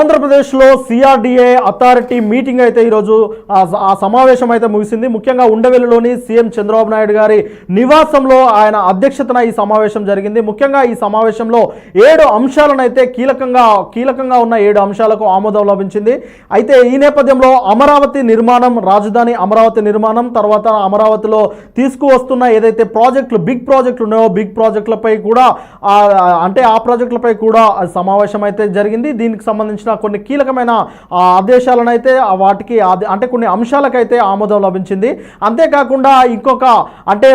ఆంధ్రప్రదేశ్లో CRDA authority meeting అయితే ఈరోజు ఆ సమావేశం అయితే ముగిసింది. ముఖ్యంగా ఉండవెల్లిలోని సీఎం చంద్రబాబు నాయుడు గారి నివాసంలో ఆయన అధ్యక్షతన ఈ సమావేశం జరిగింది. ముఖ్యంగా ఈ సమావేశంలో 7 అంశాలను అయితే కీలకంగా ఉన్న 7 అంశాలకు ఆమోదం లభించింది. అయితే ఈ నేపథ్యంలో అమరావతి నిర్మాణం, రాజధాని అమరావతి నిర్మాణం, తర్వాత అమరావతిలో తీసుకువస్తున్న ఏదైతే ప్రాజెక్టులు, బిగ్ ప్రాజెక్టులు ఉన్నాయో బిగ్ ప్రాజెక్టులపై కూడా ఆ ప్రాజెక్టులపై కూడా సమావేశం అయితే జరిగింది. దీనికి సంబంధించిన కొన్ని కీలకమైన ఆదేశాలను అయితే వాటికి కొన్ని అంశాలకైతే ఆమోదం లభించింది. అంతేకాకుండా ఇంకొక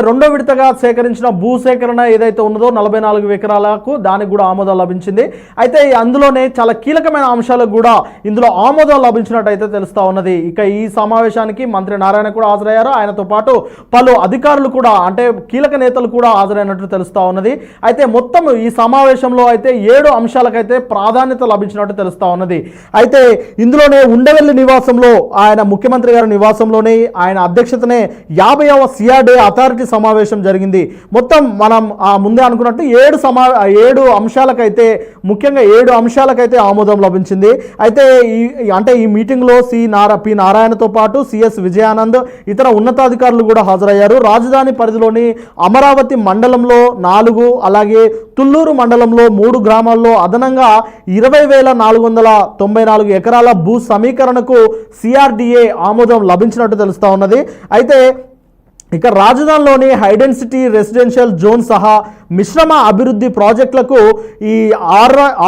రెండో విడతగా సేకరించిన భూసేకరణ ఏదైతే ఉన్నదో 44 ఎకరాలకు దానికి కూడా ఆమోదం లభించింది. అయితే అందులోనే చాలా కీలకమైన అంశాలకు కూడా ఇందులో ఆమోదం లభించినట్టయితే తెలుస్తా ఉన్నది. ఇక ఈ సమావేశానికి మంత్రి నారాయణ కూడా హాజరయ్యారు. ఆయనతో పాటు పలు అధికారులు కూడా కీలక నేతలు కూడా హాజరైనట్టు తెలుస్తా ఉన్నది. అయితే మొత్తం ఈ సమావేశంలో అయితే 7 అంశాలకైతే ప్రాధాన్యత లభించినట్టు తెలుస్తా ఉన్నది. అయితే ఇందులోనే ఉండవెల్లి నివాసంలో ఆయన ముఖ్యమంత్రి గారి నివాసంలోనే ఆయన అధ్యక్షతనే 50వ సిఆర్డీఏ అథారిటీ సమావేశం జరిగింది. మొత్తం మనం ముందే అనుకున్నట్టు 7 అంశాలకైతే ముఖ్యంగా 7 అంశాలకైతే ఆమోదం లభించింది. అయితే ఈ మీటింగ్లో పి నారాయణతో పాటు సిఎస్ విజయానంద్ ఇతర ఉన్నతాధికారులు కూడా హాజరయ్యారు. రాజధాని పరిధిలోని అమరావతి మండలంలో 4, అలాగే తుళ్ళూరు మండలంలో 3 గ్రామాల్లో అదనంగా 20,494 ఎకరాల భూ సమీకరణకు సిఆర్డీఏ ఆమోదం లభించినట్టు తెలుస్తా ఉన్నది. అయితే ఇక రాజధానిలోని హైడెన్సిటీ రెసిడెన్షియల్ జోన్ సహా మిశ్రమ అభివృద్ధి ప్రాజెక్టులకు ఈ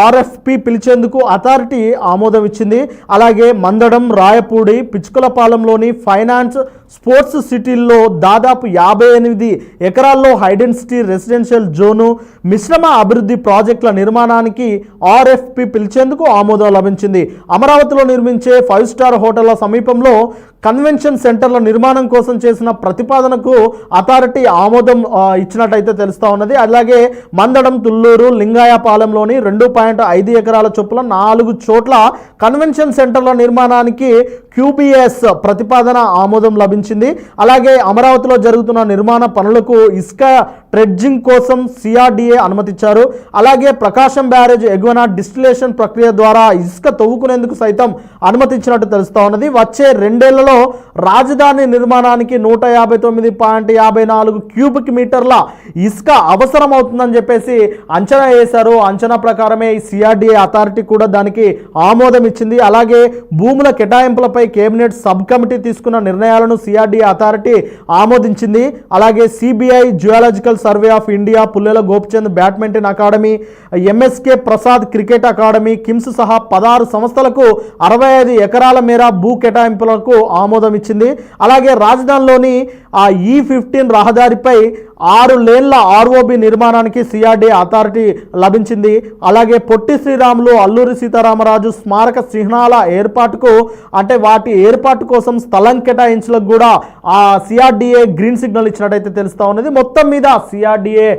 ఆర్ఎఫ్పి పిలిచేందుకు అథారిటీ ఆమోదం ఇచ్చింది. అలాగే మందడం, రాయపూడి, పిచ్చుకలపాలెంలోని ఫైనాన్స్, స్పోర్ట్స్ సిటీల్లో దాదాపు 58 ఎకరాల్లో హైడెన్సిటీ రెసిడెన్షియల్ జోను, మిశ్రమ అభివృద్ధి ప్రాజెక్టుల నిర్మాణానికి ఆర్ఎఫ్పి పిలిచేందుకు ఆమోదం లభించింది. అమరావతిలో నిర్మించే 5 స్టార్ హోటళ్ల సమీపంలో కన్వెన్షన్ సెంటర్ల నిర్మాణం కోసం చేసిన ప్రతిపాదనకు అథారిటీ ఆమోదం ఇచ్చినట్టయితే తెలుస్తా ఉన్నది. అలాగే మందడం, తుళ్ళూరు, లింగాయపాలెంలోని 2.5 ఎకరాల చొప్పున 4 చోట్ల కన్వెన్షన్ సెంటర్ల నిర్మాణానికి QBS ప్రతిపాదన ఆమోదం లభించింది. అలాగే అమరావతిలో జరుగుతున్న నిర్మాణ పనులకు ఇసుక ట్రెడ్జింగ్ కోసం సిఆర్డీఏ అనుమతిచ్చారు. అలాగే ప్రకాశం బ్యారేజ్ ఎగువన డిస్టిలేషన్ ప్రక్రియ ద్వారా ఇసుక తవ్వుకునేందుకు సైతం అనుమతించినట్టు తెలుస్తా ఉన్నది. వచ్చే 2 ఏళ్లలో రాజధాని నిర్మాణానికి 159.54 క్యూబిక్ మీటర్ల ఇసుక అవసరం అవుతుందని చెప్పేసి అంచనా వేశారు. అంచనా ప్రకారమే ఈ సిఆర్డీఏ అథారిటీ కూడా దానికి ఆమోదం ఇచ్చింది. అలాగే భూముల కేటాయింపులపై కేబినెట్ సబ్ కమిటీ తీసుకున్న నిర్ణయాలను సిఆర్డీఏ అథారిటీ ఆమోదించింది. అలాగే CBI, geological survey of India, Pullela Gopichand badminton academy, MSK Prasad cricket academy, KIMS సహా 16 సంస్థలకు 65 ఎకరాల మేర భూ కేటాయింపులకు ఆమోదం ఇచ్చింది. అలాగే రాజధానిలోని E15 రహదారిపై 6 లేన్ల ఆర్ఓబి నిర్మాణానికి సిఆర్డీఏ అథారిటీ లభించింది. అలాగే పొట్టి శ్రీరాములు, అల్లూరి సీతారామరాజు స్మారక చిహ్నాల ఏర్పాటుకు వాటి ఏర్పాటు కోసం స్థలం కేటాయించలకు కూడా సిఆర్డీఏ గ్రీన్ సిగ్నల్ ఇచ్చినట్టయితే తెలుస్తా ఉన్నది. మొత్తం మీద సిఆర్డీఏ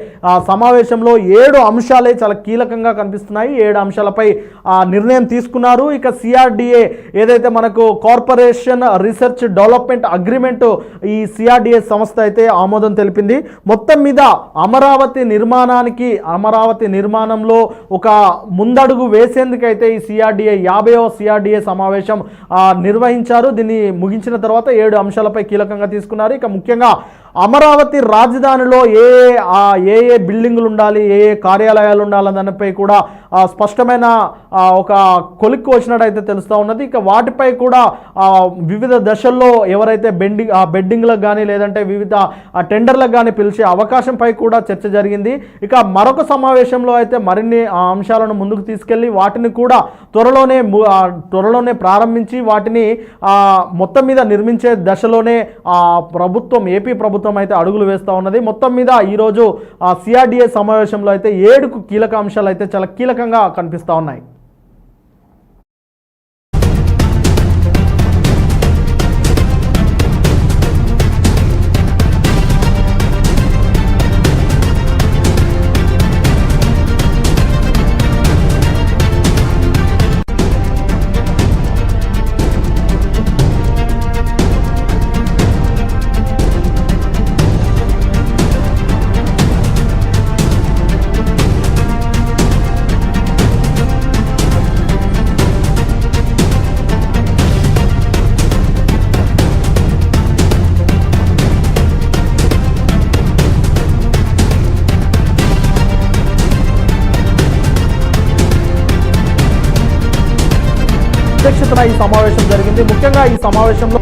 సమావేశంలో 7 అంశాలే చాలా కీలకంగా కనిపిస్తున్నాయి. 7 అంశాలపై నిర్ణయం తీసుకున్నారు. ఇక సిఆర్డీఏ ఏదైతే మనకు కార్పొరేషన్ రీసెర్చ్ డెవలప్మెంట్ అగ్రిమెంట్ ఈ సిఆర్డీఏ సంస్థ అయితే ఆమోదం తెలిపింది. మొత్తం మీద అమరావతి నిర్మాణంలో ఒక ముందడుగు వేసేందుకైతే ఈ సిఆర్డీఏ 50వ సిఆర్డీఏ సమావేశం నిర్వహించారు. దీన్ని ముగించిన తర్వాత 7 అంశాలపై కీలకంగా తీసుకున్నారు. ఇక ముఖ్యంగా అమరావతి రాజధానిలో ఏ బిల్డింగులు ఉండాలి, ఏ కార్యాలయాలు ఉండాలని దానిపై కూడా స్పష్టమైన ఒక కొలిక్కి వచ్చినట్టయితే తెలుస్తూ ఉన్నది. ఇక వాటిపై కూడా వివిధ దశల్లో ఎవరైతే బెడ్డింగ్లకు కానీ లేదంటే వివిధ టెండర్లకు కానీ పిలిచే అవకాశంపై కూడా చర్చ జరిగింది. ఇక మరొక సమావేశంలో అయితే మరిన్ని అంశాలను ముందుకు తీసుకెళ్లి వాటిని కూడా త్వరలోనే ప్రారంభించి వాటిని మొత్తం మీద నిర్మించే దశలోనే ఏపీ ప్రభుత్వం అయితే అడుగులు వేస్తూ ఉన్నది. మొత్తం మీద ఈరోజు సిఆర్డీఏ సమావేశంలో అయితే 7 కీలక అంశాలు అయితే చాలా కీలకంగా కనిపిస్తూ ఉన్నాయి. అధ్యక్షతన ఈ సమావేశం జరిగింది. ముఖ్యంగా ఈ సమావేశంలో